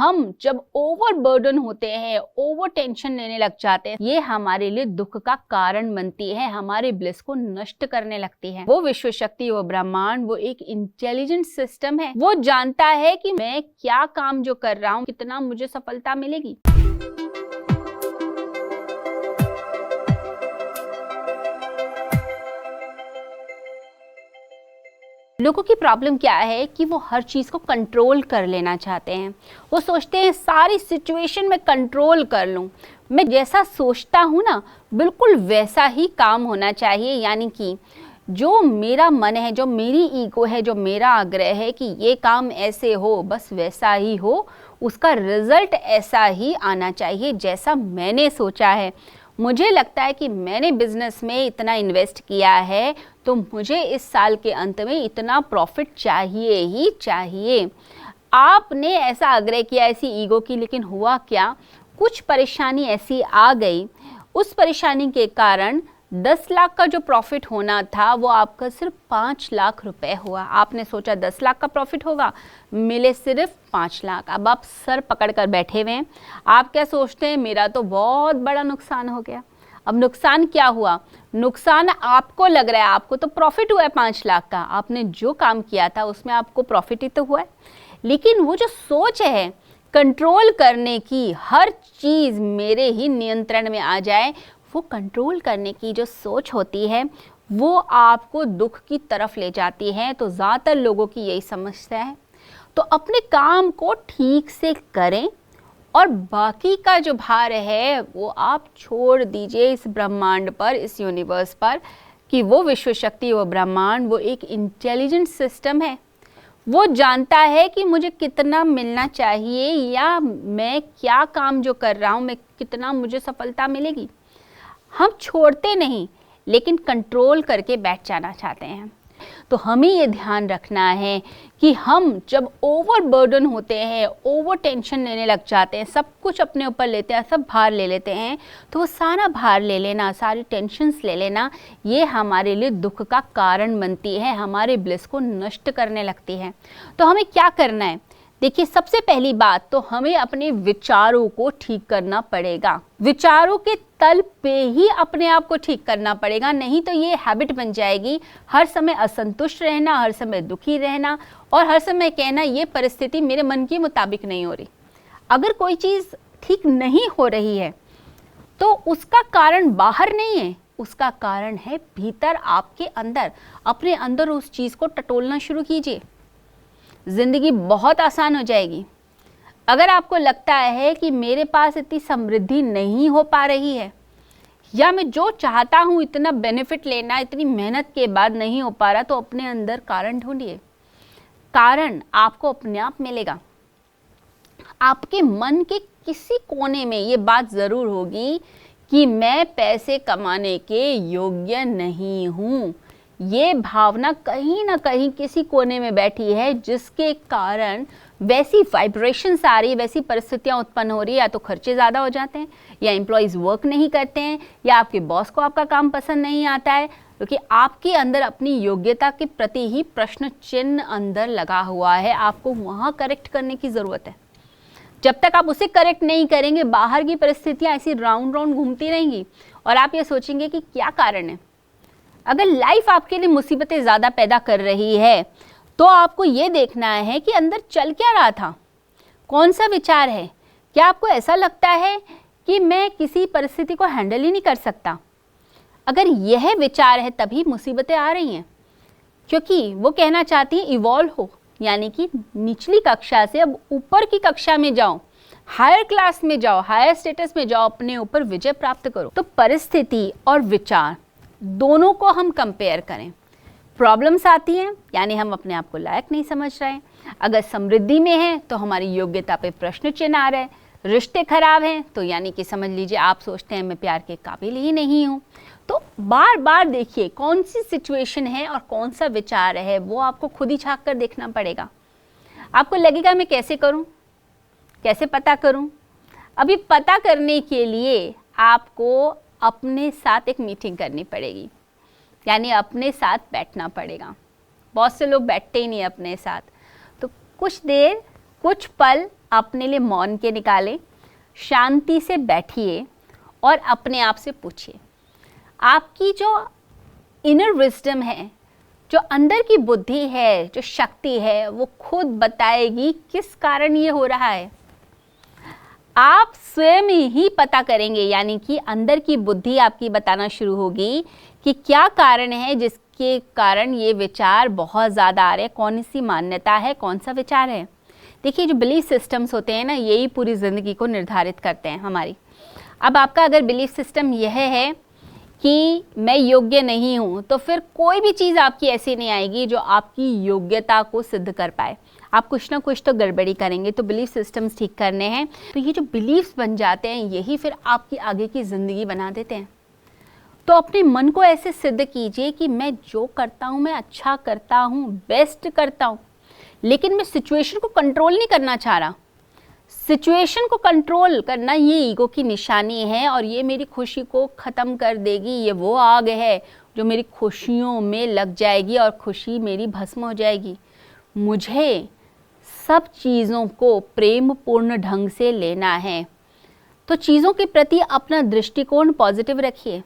हम जब over burden होते हैं, ओवर टेंशन लेने लग जाते हैं, ये हमारे लिए दुख का कारण बनती है, हमारे ब्लिस को नष्ट करने लगती है। वो विश्व शक्ति, वो ब्रह्मांड, वो एक इंटेलिजेंट सिस्टम है। वो जानता है कि मैं क्या काम जो कर रहा हूँ, कितना मुझे सफलता मिलेगी। लोगों की प्रॉब्लम क्या है कि वो हर चीज़ को कंट्रोल कर लेना चाहते हैं। वो सोचते हैं सारी सिचुएशन में कंट्रोल कर लूँ, मैं जैसा सोचता हूँ ना बिल्कुल वैसा ही काम होना चाहिए। यानी कि जो मेरा मन है, जो मेरी ईगो है, जो मेरा आग्रह है कि ये काम ऐसे हो, बस वैसा ही हो, उसका रिजल्ट ऐसा ही आना चाहिए जैसा मैंने सोचा है। मुझे लगता है कि मैंने बिजनेस में इतना इन्वेस्ट किया है तो मुझे इस साल के अंत में इतना प्रॉफिट चाहिए ही चाहिए। आपने ऐसा आग्रह किया, ऐसी ईगो की, लेकिन हुआ क्या, कुछ परेशानी ऐसी आ गई, उस परेशानी के कारण 10 लाख का जो प्रॉफिट होना था वो आपका सिर्फ 5 लाख रुपए हुआ। आपने सोचा 10 लाख का प्रॉफिट होगा, मिले सिर्फ 5 लाख। अब आप सर पकड़ कर बैठे हुए हैं। आप क्या सोचते हैं, मेरा तो बहुत बड़ा नुकसान हो गया। अब नुकसान क्या हुआ, नुकसान आपको लग रहा है, आपको तो प्रॉफिट हुआ है 5 लाख का, आपने जो काम किया था उसमें आपको प्रॉफिट ही तो हुआ है। लेकिन वो जो सोच है कंट्रोल करने की, हर चीज़ मेरे ही नियंत्रण में आ जाए, वो कंट्रोल करने की जो सोच होती है वो आपको दुख की तरफ ले जाती है। तो ज़्यादातर लोगों की यही समस्या है। तो अपने काम को ठीक से करें और बाकी का जो भार है वो आप छोड़ दीजिए इस ब्रह्मांड पर, इस यूनिवर्स पर, कि वो विश्व शक्ति, वो ब्रह्मांड, वो एक इंटेलिजेंट सिस्टम है। वो जानता है कि मुझे कितना मिलना चाहिए या मैं क्या काम जो कर रहा हूँ, मैं कितना मुझे सफलता मिलेगी। हम छोड़ते नहीं लेकिन कंट्रोल करके बैठ जाना चाहते हैं। तो हमें ये ध्यान रखना है कि हम जब ओवर बर्डन होते हैं, ओवर टेंशन लेने लग जाते हैं, सब कुछ अपने ऊपर लेते हैं, सब भार ले लेते हैं, तो वो सारा भार ले लेना, सारी टेंशन्स ले लेना, ये हमारे लिए दुख का कारण बनती है, हमारे ब्लिस को नष्ट करने लगती है। तो हमें क्या करना है, देखिए सबसे पहली बात तो हमें अपने विचारों को ठीक करना पड़ेगा। विचारों के तल पे ही अपने आप को ठीक करना पड़ेगा, नहीं तो ये हैबिट बन जाएगी, हर समय असंतुष्ट रहना, हर समय दुखी रहना और हर समय कहना ये परिस्थिति मेरे मन के मुताबिक नहीं हो रही। अगर कोई चीज़ ठीक नहीं हो रही है तो उसका कारण बाहर नहीं है, उसका कारण है भीतर, आपके अंदर। अपने अंदर उस चीज़ को टटोलना शुरू कीजिए, ज़िंदगी बहुत आसान हो जाएगी। अगर आपको लगता है कि मेरे पास इतनी समृद्धि नहीं हो पा रही है या मैं जो चाहता हूँ इतना बेनिफिट लेना, इतनी मेहनत के बाद नहीं हो पा रहा, तो अपने अंदर कारण ढूंढिए। कारण आपको अपने आप मिलेगा। आपके मन के किसी कोने में ये बात ज़रूर होगी कि मैं पैसे कमाने के योग्य नहीं हूँ। ये भावना कहीं ना कहीं किसी कोने में बैठी है, जिसके कारण वैसी वाइब्रेशंस आ रही है, वैसी परिस्थितियां उत्पन्न हो रही है। या तो खर्चे ज़्यादा हो जाते हैं, या एम्प्लॉयज़ वर्क नहीं करते हैं, या आपके बॉस को आपका काम पसंद नहीं आता है, क्योंकि आपके अंदर अपनी योग्यता के प्रति ही प्रश्न चिन्ह अंदर लगा हुआ है। आपको वहाँ करेक्ट करने की ज़रूरत है। जब तक आप उसे करेक्ट नहीं करेंगे, बाहर की परिस्थितियाँ ऐसी राउंड राउंड घूमती रहेंगी और आप ये सोचेंगे कि क्या कारण है। अगर लाइफ आपके लिए मुसीबतें ज़्यादा पैदा कर रही है तो आपको ये देखना है कि अंदर चल क्या रहा था, कौन सा विचार है। क्या आपको ऐसा लगता है कि मैं किसी परिस्थिति को हैंडल ही नहीं कर सकता? अगर यह विचार है तभी मुसीबतें आ रही हैं, क्योंकि वो कहना चाहती है इवॉल्व हो, यानी कि निचली कक्षा से अब ऊपर की कक्षा में जाओ, हायर क्लास में जाओ, हायर स्टेटस में जाओ, अपने ऊपर विजय प्राप्त करो। तो परिस्थिति और विचार दोनों को हम कंपेयर करें। प्रॉब्लम्स आती हैं यानी हम अपने आप को लायक नहीं समझ रहे हैं। अगर समृद्धि में है तो हमारी योग्यता पे प्रश्न चिन्ह आ रहा है। रिश्ते खराब हैं तो यानी कि समझ लीजिए आप सोचते हैं मैं प्यार के काबिल ही नहीं हूँ। तो बार बार देखिए कौन सी सिचुएशन है और कौन सा विचार है, वो आपको खुद ही झांक कर देखना पड़ेगा। आपको लगेगा मैं कैसे करूँ, कैसे पता करूँ? अभी पता करने के लिए आपको अपने साथ एक मीटिंग करनी पड़ेगी, यानी अपने साथ बैठना पड़ेगा। बहुत से लोग बैठते ही नहीं अपने साथ। तो कुछ देर, कुछ पल अपने लिए मौन के निकालें, शांति से बैठिए और अपने आप से पूछिए, आपकी जो इनर विजडम है, जो अंदर की बुद्धि है, जो शक्ति है, वो खुद बताएगी किस कारण ये हो रहा है। आप स्वयं ही पता करेंगे, यानी कि अंदर की बुद्धि आपकी बताना शुरू होगी कि क्या कारण है जिसके कारण ये विचार बहुत ज़्यादा आ रहे हैं, कौन सी मान्यता है, कौन सा विचार है। देखिए, जो बिलीफ सिस्टम्स होते हैं ना, यही पूरी ज़िंदगी को निर्धारित करते हैं हमारी। अब आपका अगर बिलीफ सिस्टम यह है कि मैं योग्य नहीं हूँ, तो फिर कोई भी चीज़ आपकी ऐसी नहीं आएगी जो आपकी योग्यता को सिद्ध कर पाए। आप कुछ ना कुछ तो गड़बड़ी करेंगे। तो बिलीफ सिस्टम्स ठीक करने हैं। तो ये जो बिलीफ्स बन जाते हैं, यही फिर आपकी आगे की ज़िंदगी बना देते हैं। तो अपने मन को ऐसे सिद्ध कीजिए कि मैं जो करता हूँ मैं अच्छा करता हूँ, बेस्ट करता हूँ, लेकिन मैं सिचुएशन को कंट्रोल नहीं करना चाह रहा। सिचुएशन को कंट्रोल करना ये ईगो की निशानी है और ये मेरी खुशी को ख़त्म कर देगी। ये वो आग है जो मेरी खुशियों में लग जाएगी और खुशी मेरी भस्म हो जाएगी। मुझे सब चीज़ों को प्रेम पूर्ण ढंग से लेना है। तो चीज़ों के प्रति अपना दृष्टिकोण पॉजिटिव रखिए।